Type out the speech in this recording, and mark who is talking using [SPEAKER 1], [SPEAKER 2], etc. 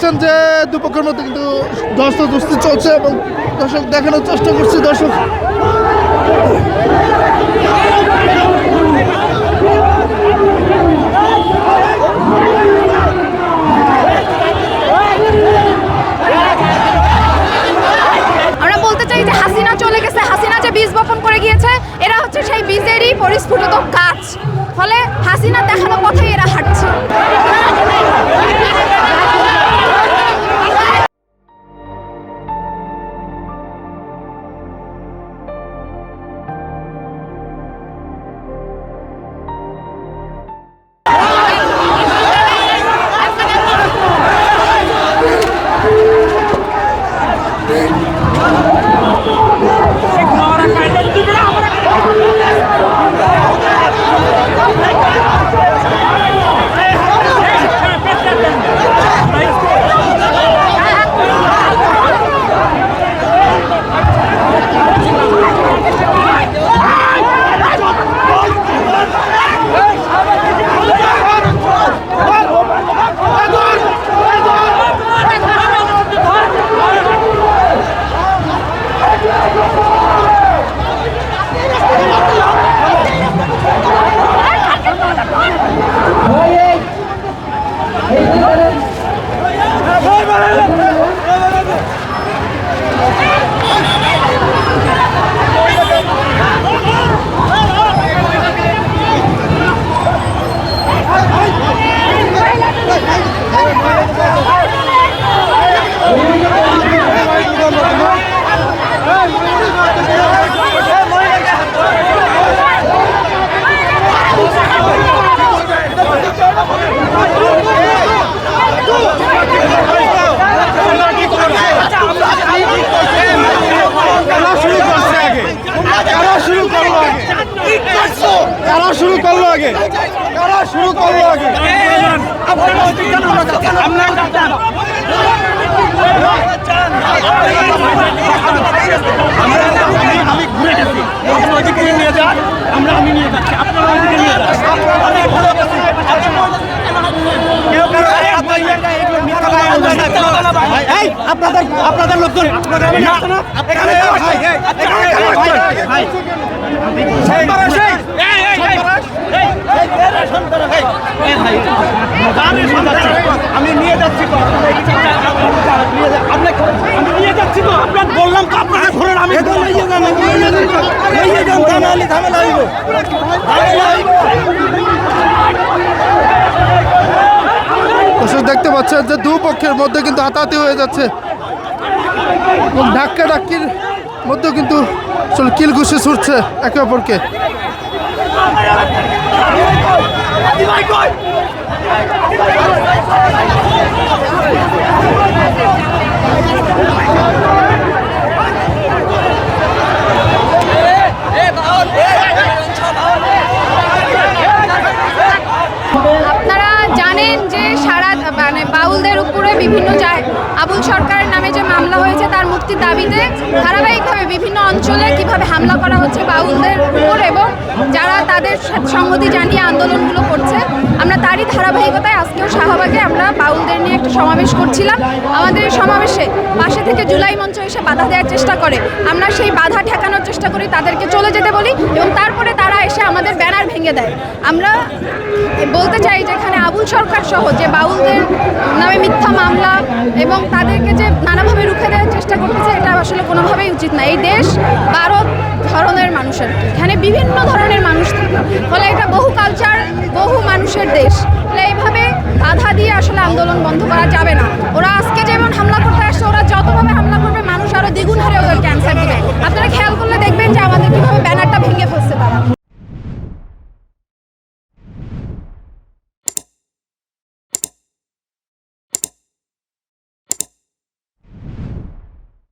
[SPEAKER 1] পাচ্ছেন যে দুপক্ষের মধ্যে কিন্তু ধস্তাধস্তি চলছে এবং দর্শক দেখানোর চেষ্টা করছি দর্শক।
[SPEAKER 2] আমরা বলতে চাই যে হাসিনা চলে গেছে, হাসিনা যে বীজ বপন করে গিয়েছে, এরা হচ্ছে সেই বীজেরই পরিস্ফুটিত গাছ। ফলে হাসিনা দেখানো পথে এরা হাঁটছে।
[SPEAKER 3] আপনাদের লোকজন আমি নিয়ে যাচ্ছি তো, আমি নিয়ে যাচ্ছি তো, আপনার বললাম তো আপনাকে ধরেন, আমি
[SPEAKER 1] দেখতে পাচ্ছেন যে দুপক্ষের মধ্যে কিন্তু হাতাহাতি হয়ে যাচ্ছে এবং ধাক্কা ধাক্কির মধ্যেও কিন্তু কিল ঘুষে ছুটছে একে অপরকে।
[SPEAKER 2] আপনারা জানেন যে বাউলদের উপরে বিভিন্ন আবুল সরকারের নামে যে মামলা হয়েছে তার মুক্তির দাবিতে ধারাবাহিকভাবে বিভিন্ন অঞ্চলে কিভাবে হামলা করা হচ্ছে বাউলদের উপর এবং যারা তাদের সংহতি জানিয়ে আন্দোলনগুলো করছে, আমরা তারই ধারাবাহিকতায় আজকেও শাহবাগে আমরা বাউলদের নিয়ে একটা সমাবেশ করছিলাম। আমাদের এই সমাবেশে পাশে থেকে জুলাই মঞ্চ এসে বাধা দেওয়ার চেষ্টা করে, আমরা সেই বাধা ঠেকানোর চেষ্টা করি, তাদেরকে চলে যেতে বলি এবং তারপরে তারা এসে আমাদের ব্যানার ভেঙে দেয়। আমরা বলতে চাই যে এখানে আবুল সরকার সহ যে বাউলদের নামে মিথ্যা মামলা এবং তাদেরকে যে নানাভাবে রুখে দেওয়ার চেষ্টা করতেছে, এটা আসলে কোনোভাবেই উচিত না। এই দেশ 12 ধরনের মানুষের, এখানে বিভিন্ন ধরনের মানুষ থাকে, ফলে এটা বহু কালচার, বহু মানুষের দেশ। ফলে এইভাবে বাধা দিয়ে আসলে আন্দোলন বন্ধ করা যাবে না। ওরা আজকে যেমন হামলা করতে আসছে, ওরা যতভাবে হামলা করবে মানুষ আরও দ্বিগুণ হারে ওদেরকে অ্যান্সার দেবে। আপনারা খেয়াল করলে দেখবেন যে আমাদের কীভাবে